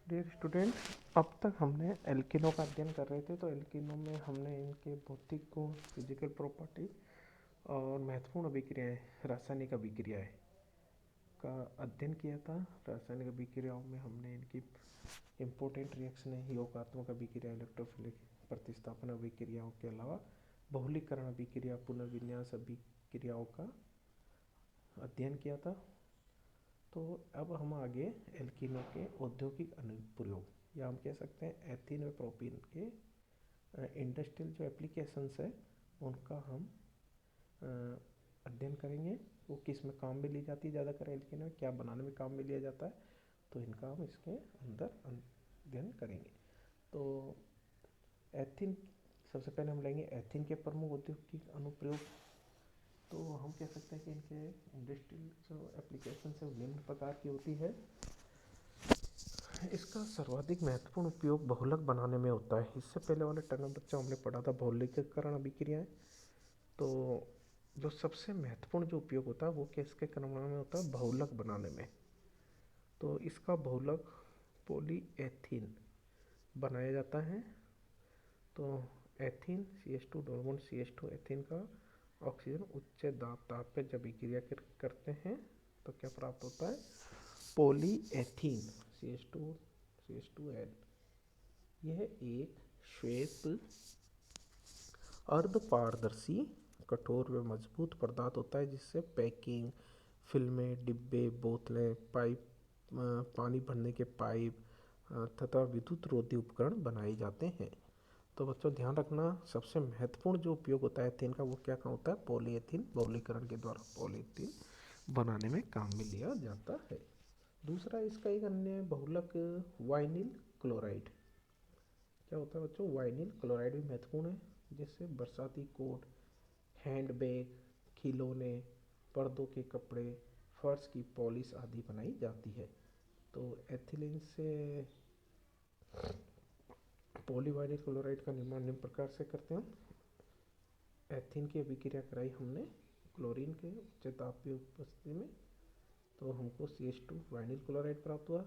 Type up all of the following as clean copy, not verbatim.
Dear student, अब तक हमने एल्किनो का अध्ययन कर रहे थे। तो एल्किनो में हमने इनके भौतिक गुण, फिजिकल प्रॉपर्टी और महत्वपूर्ण अभिक्रियाएं, रासायनिक अभिक्रियाएं का अध्ययन किया था। रासायनिक अभिक्रियाओं में हमने इनकी इम्पोर्टेंट रिएक्शन है, योगात्मक अभिक्रिया, इलेक्ट्रोफिलिक प्रतिस्थापन अभिक्रियाओं के अलावा बहुलीकरण अभिक्रिया, पुनर्विन्यास अभिक्रियाओं का अध्ययन किया था। तो अब हम आगे एल्कीनो के औद्योगिक अनुप्रयोग या हम कह सकते हैं एथीन व प्रोपीन के इंडस्ट्रियल जो एप्लीकेशंस है उनका हम अध्ययन करेंगे। वो किस में काम में ली जाती है, ज़्यादातर एल्कीनो क्या बनाने में काम में लिया जाता है, तो इनका हम इसके अंदर अध्ययन करेंगे। तो एथीन सबसे पहले हम लेंगे एथीन के प्रमुख औद्योगिक अनुप्रयोग। तो हम कह सकते हैं कि इनके इंडस्ट्रियल जो एप्लीकेशन है निम्न प्रकार की होती है। इसका सर्वाधिक महत्वपूर्ण उपयोग बहुलक बनाने में होता है। इससे पहले वाले टर्म बच्चों हमने पढ़ा था बहुलकीकरण अभिक्रियाएं। तो जो सबसे महत्वपूर्ण जो उपयोग होता है वो किसके क्रम में होता है, बहुलक बनाने में। तो इसका बहुलक पॉलीएथीन बनाया जाता है। तो एथीन CH2 डॉर्मन CH2 एथीन का ऑक्सीजन उच्च ताप पे जब अभिक्रिया करते हैं तो क्या प्राप्त होता है, पॉलीएथीन CH2N। यह एक श्वेत अर्धपारदर्शी कठोर व मजबूत पदार्थ होता है जिससे पैकिंग, फिल्में, डिब्बे, बोतलें, पाइप, पानी भरने के पाइप तथा विद्युत रोधी उपकरण बनाए जाते हैं। तो बच्चों ध्यान रखना, सबसे महत्वपूर्ण जो उपयोग होता है एथीन का वो क्या काम होता है, पॉलीएथीन। बहुलीकरण के द्वारा पॉलीएथीन बनाने में काम में लिया जाता है। दूसरा इसका एक अन्य बहुलक वाइनिल क्लोराइड। क्या होता है बच्चों, वाइनिल क्लोराइड भी महत्वपूर्ण है, जिससे बरसाती कोट, हैंड बैग, खिलौने, पर्दों के कपड़े, फर्श की पॉलिश आदि बनाई जाती है। तो एथिलीन से पॉलीवाइनिल क्लोराइड का निर्माण निम्न प्रकार से करते हैं। एथीन की अभिक्रिया कराई हमने क्लोरीन के उच्च तापीय उपस्थिति में, तो हमको CH2 वाइनिल क्लोराइड प्राप्त हुआ।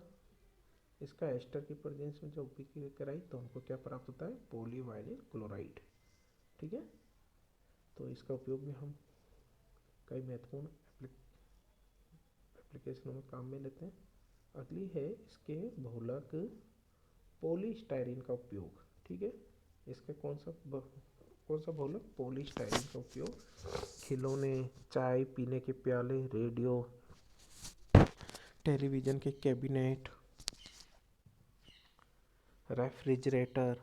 इसका एस्टर की प्रेजेंस में जब अभिक्रिया कराई तो हमको क्या प्राप्त होता है, पॉलीवाइनिल क्लोराइड। ठीक है, तो इसका उपयोग भी हम कई महत्वपूर्ण एप्लीकेशनों में काम में लेते हैं। अगली है इसके बहुलक पॉलीस्टाइरीन का उपयोग। ठीक है, इसके कौन सा बहुलक, पॉलीस्टाइरीन का उपयोग खिलौने, चाय पीने के प्याले, रेडियो, टेलीविज़न के कैबिनेट, रेफ्रिजरेटर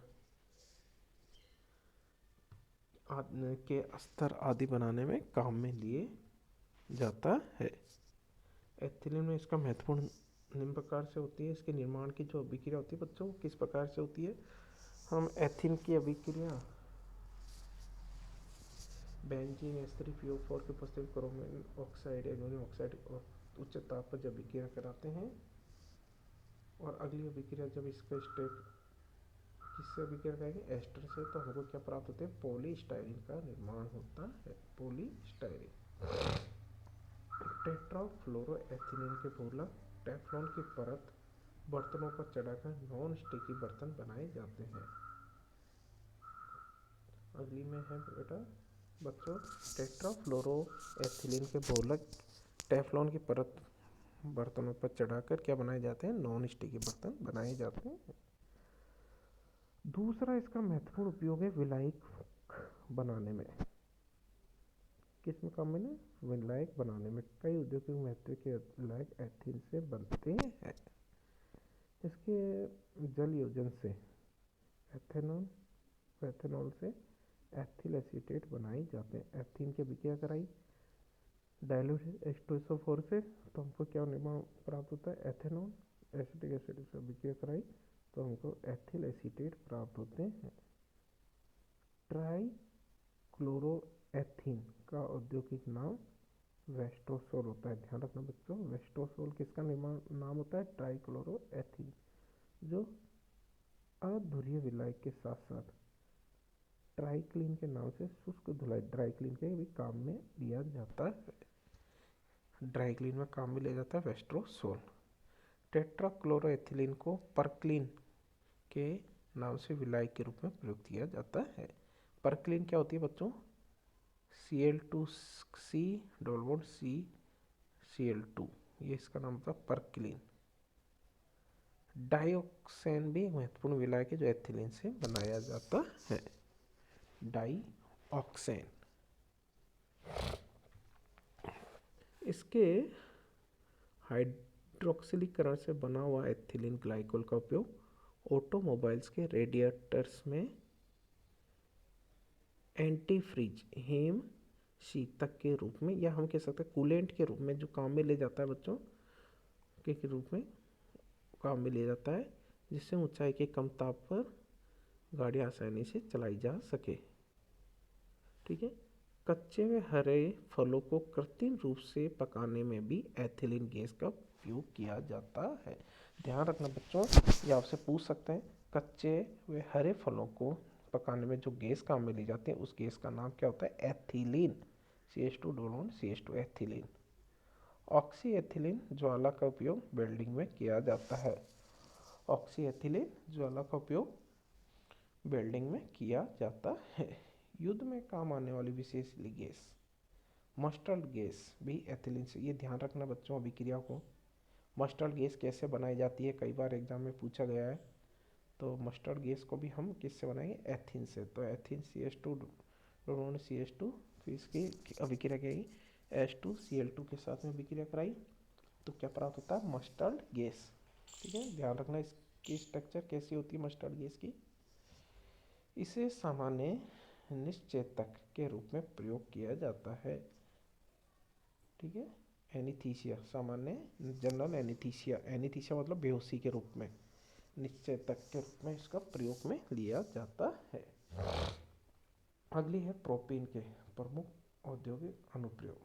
के अस्तर आदि बनाने में काम में लिए जाता है। एथिलीन में इसका महत्वपूर्ण निम्न प्रकार से होती है। इसके निर्माण की जो अभिक्रिया होती है बच्चों किस प्रकार से होती है, हम एथीन की अभिक्रिया बेंजीन H3PO4 की उपस्थिति में क्रोमियम ऑक्साइड, एल्यूमिनियम ऑक्साइड और उच्च ताप पर जब अभिक्रिया कराते हैं, और अगली अभिक्रिया जब इसका स्टेप किससे अभिक्रिया करेंगे, एस्टर से, तो हमको क्या प्राप्त होते हैं, पॉलीस्टाइरीन का निर्माण होता है। पॉलीस्टाइरीन। टेट्राफ्लोरोएथिलीन के बहुलक टेफ्लॉन की परत बर्तनों पर चढ़ाकर नॉन स्टिकी बर्तन बनाए जाते हैं। अगली में है बेटा बच्चों, टेट्राफ्लोरोएथिलीन के बहुलक टेफ्लॉन की परत बर्तनों पर चढ़ाकर क्या बनाए जाते हैं, नॉन स्टिकी बर्तन बनाए जाते हैं। दूसरा इसका महत्वपूर्ण उपयोग है विलायक बनाने में। किस में काम में, विलायक बनाने में। कई औद्योगिक महत्व के विलायक एथीन से बनते हैं। इसके जल योजन से एथेनॉल से एथिल एसीटेट बनाई जाते हैं। एथीन की अभिक्रिया कराई डाइल्यूट H2SO4 से, तो हमको क्या निर्माण प्राप्त होता है, एथेनॉल। एसिटिक एसिड से अभिक्रिया कराई तो हमको एथिल एसीटेट प्राप्त होते हैं। ट्राई क्लोरोएथीन का औद्योगिक नाम वेस्टोसोल होता है। ध्यान रखना बच्चों, वेस्टोसोल किसका निर्माण नाम होता है, ट्राइक्लोरोएथीन, जो अधुरीय विलायक के साथ साथ ट्राइक्लीन के नाम से शुष्क धुलाई ड्राइक्लीन के भी काम में लिया जाता है। ड्राइक्लीन में काम में लिया जाता है वेस्टोसोल। टेट्राक्लोरोएथिलीन को परक्लीन के नाम से विलायक के रूप में प्रयोग किया जाता है। परक्लीन क्या होती है बच्चों? Cl2C डबल बॉन्ड CCl2, ये इसका नाम था परक्लीन। डाइऑक्सेन भी महत्वपूर्ण विलायक है जो एथिलीन से बनाया जाता है। डाइऑक्सेन, इसके हाइड्रोक्सिलीकरण से बना हुआ एथिलीन ग्लाइकोल का उपयोग ऑटोमोबाइल्स के रेडिएटर्स में एंटी फ्रीज हिम शीतक के रूप में, या हम कह सकते हैं कूलेंट के रूप में, जो काम में ले जाता है बच्चों के रूप में काम में लिया जाता है, जिससे ऊंचाई के कम ताप पर गाड़ी आसानी से चलाई जा सके। ठीक है। कच्चे व हरे फलों को कृत्रिम रूप से पकाने में भी एथिलीन गैस का उपयोग किया जाता है। ध्यान रखना बच्चों, ये आपसे पूछ सकते हैं, कच्चे व हरे फलों को पकाने में जो गैस काम में ली जाती है उस गैस का नाम क्या होता है? Ethylene. CH2 double CH2 ethylene. Oxy ethylene ज्वाला का उपयोग वेल्डिंग में किया जाता है। ऑक्सी एथिलीन ज्वाला का उपयोग वेल्डिंग में किया जाता है। युद्ध में काम आने वाली विशेष गैस मस्टर्ड गैस भी एथिलीन से, ये ध्यान रखना बच्चों अभिक्रिया को। मस्टर्ड गैस कैसे बनाई जाती है, कई बार एग्जाम में पूछा गया है। तो मस्टर्ड गैस को भी हम किससे बनाएंगे? एथिन से। तो एथिन CH2 CH2, फिर इसकी अभिक्रिया क्या है? H2Cl2 के साथ में अभिक्रिया कराई तो क्या प्राप्त होता है? Mustard gas. ठीक है, ध्यान रखना इसकी स्ट्रक्चर कैसी होती है मस्टर्ड गैस की। इसे सामान्य निश्चेतक के रूप में प्रयोग किया जाता है। ठीक है, एनीस्थीसिया, सामान्य जनरल एनीस्थीसिया, एनीस्थीसिया मतलब बेहोशी के रूप में, निश्चेतक के रूप में इसका प्रयोग में लिया जाता है। अगली है प्रोपीन के प्रमुख औद्योगिक अनुप्रयोग।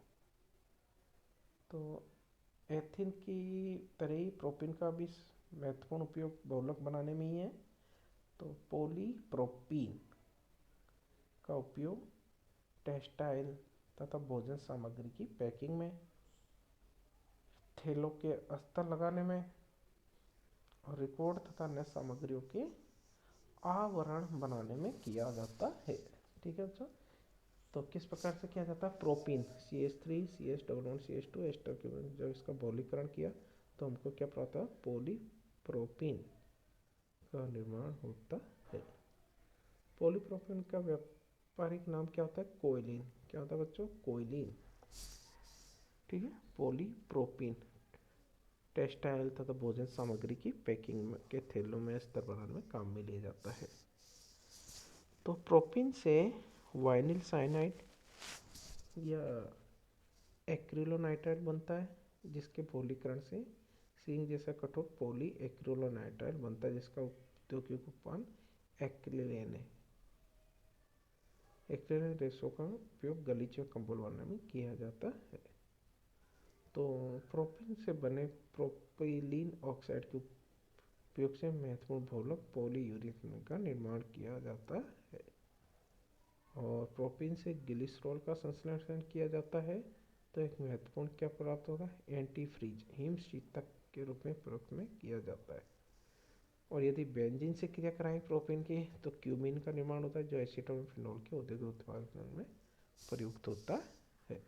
तो एथिन की तरह ही प्रोपीन का भी महत्वपूर्ण उपयोग बहुलक बनाने में ही है। तो पॉलीप्रोपीन का उपयोग टेक्सटाइल तथा भोजन सामग्री की पैकिंग में, थैलों के अस्तर लगाने में और रिकॉर्ड तथा अन्य सामग्रियों के आवरण बनाने में किया जाता है। ठीक है बच्चों, तो किस प्रकार से किया जाता है? Propene CH3 CH double bond CH2 ester के जब इसका बहुलीकरण किया तो हमको क्या प्राप्त हुआ? पॉलीप्रोपीन का निर्माण होता है। पॉलीप्रोपीन का व्यापारिक नाम क्या होता है? कोयलिन। क्या होता है बच्चों? कोयलिन। ठीक है, पॉलीप्रोपीन टेक्सटाइल तथा भोजन सामग्री की पैकिंग के थैलों में अस्तर बनाने में काम में लिया जाता है। तो प्रोपीन से वाइनिल साइनाइड या एक्रिलोनाइट्राइड बनता है, जिसके बहुलीकरण से सिंग जैसा कठोर पॉली एक्रिलोनाइट्राइड बनता है, जिसका औद्योगिक उपमान एक्रिलेन है। एक्रिलेन रेशों का उपयोग गलीचे कंबल बनाने में किया जाता है। तो प्रोपीन से बने प्रोपिलीन ऑक्साइड के उपयोग से महत्वपूर्ण बहुलक पॉलीयूरेथेन का निर्माण किया जाता है। और प्रोपीन से ग्लिसरॉल का संश्लेषण किया जाता है तो एक महत्वपूर्ण क्या प्राप्त होगा? एंटी फ्रीज हिम शीतक के रूप में प्रयोग में किया जाता है। और यदि बेंजीन से क्रिया कराएं प्रोपीन की तो क्यूमीन का निर्माण होता है, जो एसीटोन फिनोल के औद्योगिक उत्पादन में प्रयुक्त होता है।